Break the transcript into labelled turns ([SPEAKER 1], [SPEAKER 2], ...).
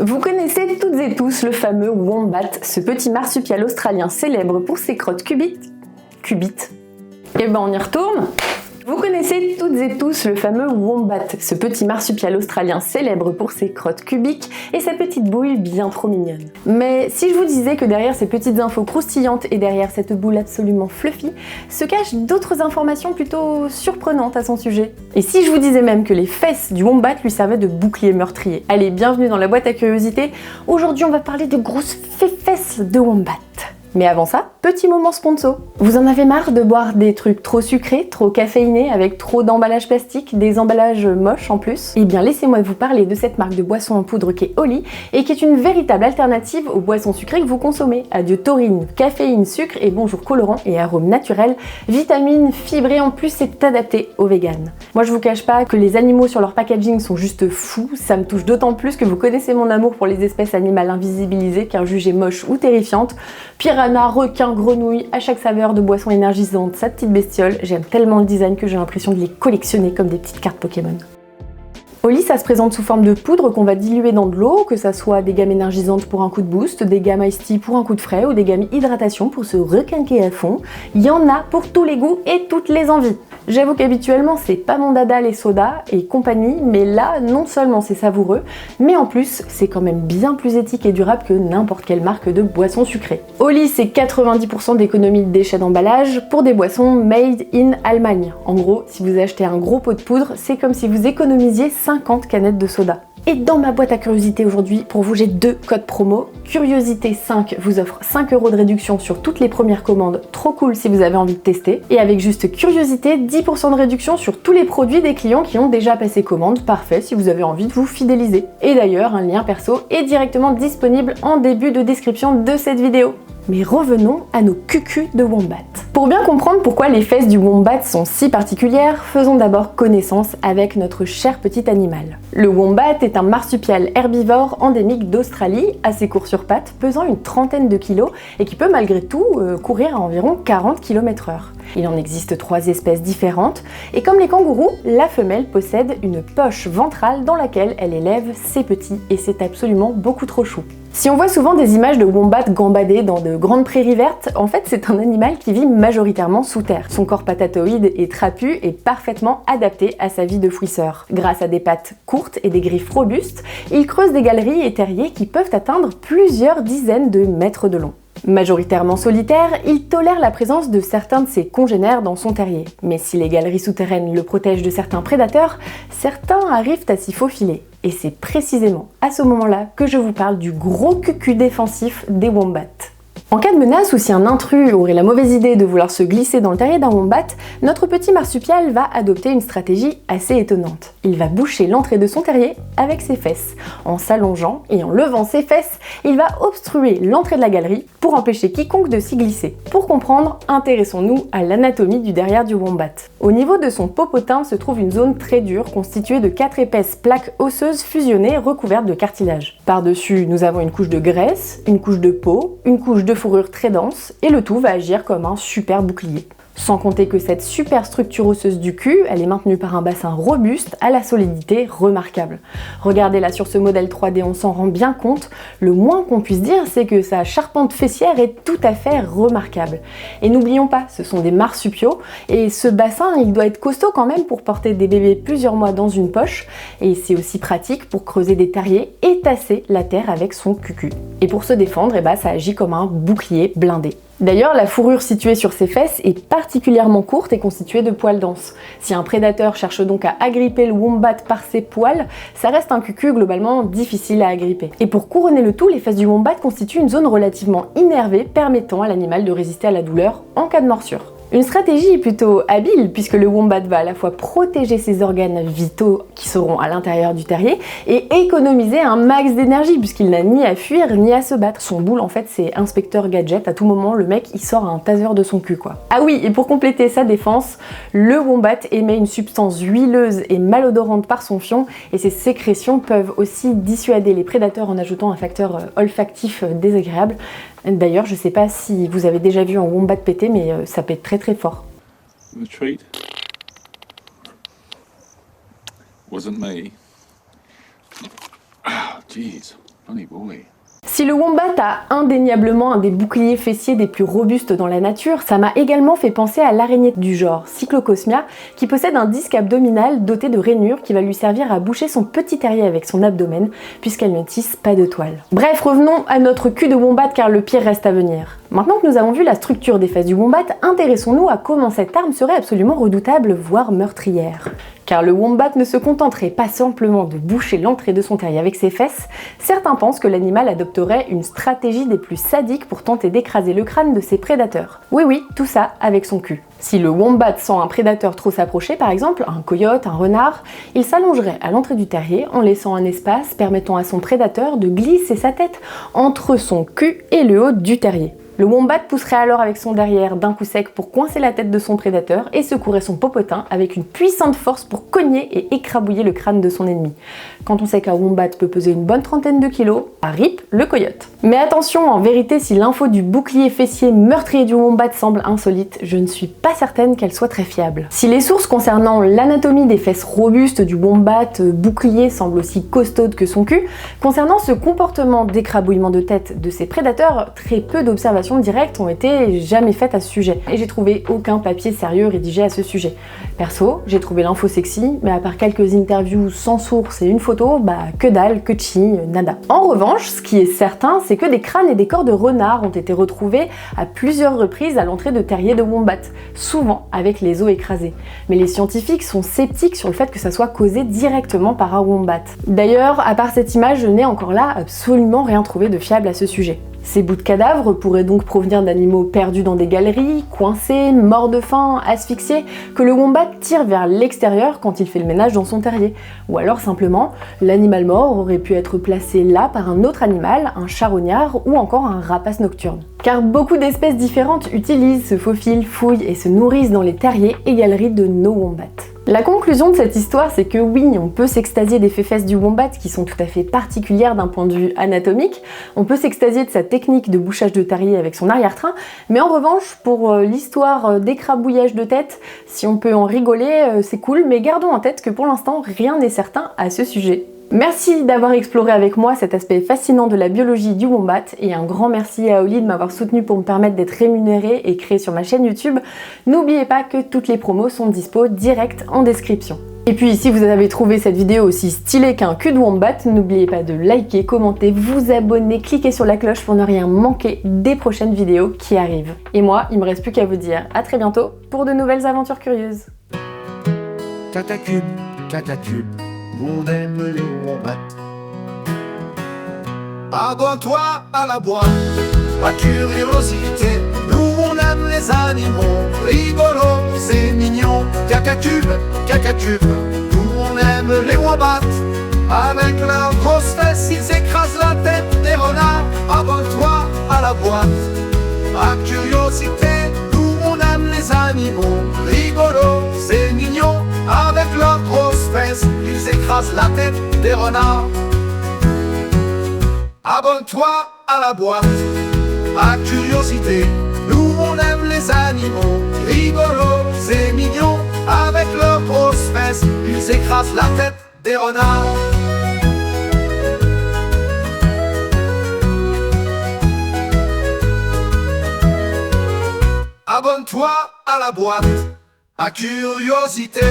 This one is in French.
[SPEAKER 1] Vous connaissez toutes et tous le fameux wombat, ce petit marsupial australien célèbre pour ses crottes cubites. Eh ben on y retourne. Vous connaissez toutes et tous le fameux wombat, ce petit marsupial australien célèbre pour ses crottes cubiques et sa petite bouille bien trop mignonne. Mais si je vous disais que derrière ces petites infos croustillantes et derrière cette boule absolument fluffy, se cachent d'autres informations plutôt surprenantes à son sujet? Et si je vous disais même que les fesses du wombat lui servaient de bouclier meurtrier? Allez, bienvenue dans la boîte à curiosité. Aujourd'hui on va parler de grosses fesses de wombat. Mais avant ça, petit moment sponsor. Vous en avez marre de boire des trucs trop sucrés, trop caféinés, avec trop d'emballages plastiques, des emballages moches en plus? Eh bien laissez-moi vous parler de cette marque de boisson en poudre qui est Oli et qui est une véritable alternative aux boissons sucrées que vous consommez. Adieu taurine, caféine, sucre et bonjour colorant et arômes naturels, vitamines, fibres et en plus c'est adapté aux véganes. Moi je vous cache pas que les animaux sur leur packaging sont juste fous, ça me touche d'autant plus que vous connaissez mon amour pour les espèces animales invisibilisées car jugées moches ou terrifiantes. Piranha, requin, grenouille, à chaque saveur de boisson énergisante, sa petite bestiole, j'aime tellement le design que j'ai l'impression de les collectionner comme des petites cartes Pokémon. Oli, ça se présente sous forme de poudre qu'on va diluer dans de l'eau, que ça soit des gammes énergisantes pour un coup de boost, des gammes iced tea pour un coup de frais ou des gammes hydratation pour se requinquer à fond. Il y en a pour tous les goûts et toutes les envies. J'avoue qu'habituellement c'est pas mon dada les sodas et compagnie, mais là non seulement c'est savoureux, mais en plus c'est quand même bien plus éthique et durable que n'importe quelle marque de boisson sucrée. Oli, c'est 90% d'économie de déchets d'emballage pour des boissons made in Allemagne. En gros, si vous achetez un gros pot de poudre, c'est comme si vous économisiez 50 canettes de soda. Et dans ma boîte à curiosité aujourd'hui, pour vous j'ai 2 codes promo. Curiosité 5 vous offre 5 € de réduction sur toutes les premières commandes, trop cool si vous avez envie de tester. Et avec juste Curiosité, 10% de réduction sur tous les produits des clients qui ont déjà passé commande, parfait si vous avez envie de vous fidéliser. Et d'ailleurs, un lien perso est directement disponible en début de description de cette vidéo. Mais revenons à nos cucus de wombat. Pour bien comprendre pourquoi les fesses du wombat sont si particulières, faisons d'abord connaissance avec notre cher petit animal. Le wombat est un marsupial herbivore endémique d'Australie, assez court sur pattes, pesant une trentaine de kilos et qui peut malgré tout courir à environ 40 km/h. Il en existe 3 espèces différentes et comme les kangourous, la femelle possède une poche ventrale dans laquelle elle élève ses petits et c'est absolument beaucoup trop chou. Si on voit souvent des images de wombat gambader dans de grandes prairies vertes, en fait c'est un animal qui vit majoritairement sous terre. Son corps patatoïde et trapu est parfaitement adapté à sa vie de fouisseur. Grâce à des pattes courtes et des griffes robustes, il creuse des galeries et terriers qui peuvent atteindre plusieurs dizaines de mètres de long. Majoritairement solitaire, il tolère la présence de certains de ses congénères dans son terrier. Mais si les galeries souterraines le protègent de certains prédateurs, certains arrivent à s'y faufiler. Et c'est précisément à ce moment-là que je vous parle du gros cucu défensif des wombats. En cas de menace ou si un intrus aurait la mauvaise idée de vouloir se glisser dans le terrier d'un wombat, notre petit marsupial va adopter une stratégie assez étonnante. Il va boucher l'entrée de son terrier avec ses fesses. En s'allongeant et en levant ses fesses, il va obstruer l'entrée de la galerie pour empêcher quiconque de s'y glisser. Pour comprendre, intéressons-nous à l'anatomie du derrière du wombat. Au niveau de son popotin se trouve une zone très dure constituée de 4 épaisses plaques osseuses fusionnées recouvertes de cartilage. Par-dessus, nous avons une couche de graisse, une couche de peau, une couche de fourrure très dense et le tout va agir comme un super bouclier. Sans compter que cette super structure osseuse du cul, elle est maintenue par un bassin robuste à la solidité remarquable. Regardez là sur ce modèle 3D, on s'en rend bien compte, le moins qu'on puisse dire c'est que sa charpente fessière est tout à fait remarquable. Et n'oublions pas, ce sont des marsupiaux et ce bassin il doit être costaud quand même pour porter des bébés plusieurs mois dans une poche et c'est aussi pratique pour creuser des terriers et tasser la terre avec son cucu. Et pour se défendre, ça agit comme un bouclier blindé. D'ailleurs, la fourrure située sur ses fesses est particulièrement courte et constituée de poils denses. Si un prédateur cherche donc à agripper le wombat par ses poils, ça reste un cucu globalement difficile à agripper. Et pour couronner le tout, les fesses du wombat constituent une zone relativement innervée permettant à l'animal de résister à la douleur en cas de morsure. Une stratégie plutôt habile puisque le wombat va à la fois protéger ses organes vitaux qui seront à l'intérieur du terrier et économiser un max d'énergie puisqu'il n'a ni à fuir ni à se battre. Son boule en fait c'est inspecteur gadget, à tout moment le mec il sort un taser de son cul quoi. Ah oui, et pour compléter sa défense, le wombat émet une substance huileuse et malodorante par son fion et ses sécrétions peuvent aussi dissuader les prédateurs en ajoutant un facteur olfactif désagréable. D'ailleurs, je sais pas si vous avez déjà vu un wombat péter, mais ça pète très très fort.
[SPEAKER 2] The treat wasn't me. Ah, jeez. Funny boy.
[SPEAKER 1] Si le wombat a indéniablement un des boucliers fessiers des plus robustes dans la nature, ça m'a également fait penser à l'araignée du genre, Cyclocosmia, qui possède un disque abdominal doté de rainures qui va lui servir à boucher son petit terrier avec son abdomen, puisqu'elle ne tisse pas de toile. Bref, revenons à notre cul de wombat car le pire reste à venir. Maintenant que nous avons vu la structure des fesses du wombat, intéressons-nous à comment cette arme serait absolument redoutable, voire meurtrière. Car le wombat ne se contenterait pas simplement de boucher l'entrée de son terrier avec ses fesses, certains pensent que l'animal adopterait une stratégie des plus sadiques pour tenter d'écraser le crâne de ses prédateurs. Oui, tout ça avec son cul. Si le wombat sent un prédateur trop s'approcher, par exemple un coyote, un renard, il s'allongerait à l'entrée du terrier en laissant un espace permettant à son prédateur de glisser sa tête entre son cul et le haut du terrier. Le wombat pousserait alors avec son derrière d'un coup sec pour coincer la tête de son prédateur et secouerait son popotin avec une puissante force pour cogner et écrabouiller le crâne de son ennemi. Quand on sait qu'un wombat peut peser une bonne trentaine de kilos, rip le coyote. Mais attention, en vérité, si l'info du bouclier fessier meurtrier du wombat semble insolite, je ne suis pas certaine qu'elle soit très fiable. Si les sources concernant l'anatomie des fesses robustes du wombat bouclier semblent aussi costaudes que son cul, concernant ce comportement d'écrabouillement de tête de ses prédateurs, très peu d'observations directes ont été jamais faites à ce sujet. Et j'ai trouvé aucun papier sérieux rédigé à ce sujet. Perso, j'ai trouvé l'info sexy, mais à part quelques interviews sans source et une photo, que dalle, que chi, nada. En revanche, ce qui est certain, c'est que des crânes et des corps de renards ont été retrouvés à plusieurs reprises à l'entrée de terriers de wombat, souvent avec les os écrasés. Mais les scientifiques sont sceptiques sur le fait que ça soit causé directement par un wombat. D'ailleurs, à part cette image, je n'ai encore là absolument rien trouvé de fiable à ce sujet. Ces bouts de cadavres pourraient donc provenir d'animaux perdus dans des galeries, coincés, morts de faim, asphyxiés, que le wombat tire vers l'extérieur quand il fait le ménage dans son terrier. Ou alors simplement, l'animal mort aurait pu être placé là par un autre animal, un charognard ou encore un rapace nocturne. Car beaucoup d'espèces différentes utilisent, se faufilent, fouillent et se nourrissent dans les terriers et galeries de nos wombats. La conclusion de cette histoire, c'est que oui, on peut s'extasier des fesses du wombat qui sont tout à fait particulières d'un point de vue anatomique, on peut s'extasier de sa technique de bouchage de terrier avec son arrière-train, mais en revanche, pour l'histoire d'écrabouillage de tête, si on peut en rigoler, c'est cool, mais gardons en tête que pour l'instant, rien n'est certain à ce sujet. Merci d'avoir exploré avec moi cet aspect fascinant de la biologie du wombat et un grand merci à Oli de m'avoir soutenu pour me permettre d'être rémunérée et créée sur ma chaîne YouTube. N'oubliez pas que toutes les promos sont dispo direct en description. Et puis si vous avez trouvé cette vidéo aussi stylée qu'un cul de wombat, n'oubliez pas de liker, commenter, vous abonner, cliquer sur la cloche pour ne rien manquer des prochaines vidéos qui arrivent. Et moi, il me reste plus qu'à vous dire à très bientôt pour de nouvelles aventures curieuses.
[SPEAKER 2] Catacube, catacube, on aime les wombats. Abonne-toi à la boîte, par curiosité. Nous on aime les animaux, rigolo, c'est mignon. Cacatube, cacatube, nous on aime les wombats. Avec leurs grosses fesses, ils écrasent la tête des renards. Abonne-toi à la boîte, par curiosité. Nous on aime les animaux, rigolo, c'est mignon. Avec leurs grosses fesses, ils écrasent la tête des renards. Abonne-toi à la boîte, par curiosité. Nous on aime les animaux, rigolo, c'est mignon. Avec leurs grosses fesses, ils écrasent la tête des renards. Abonne-toi à la boîte, par curiosité.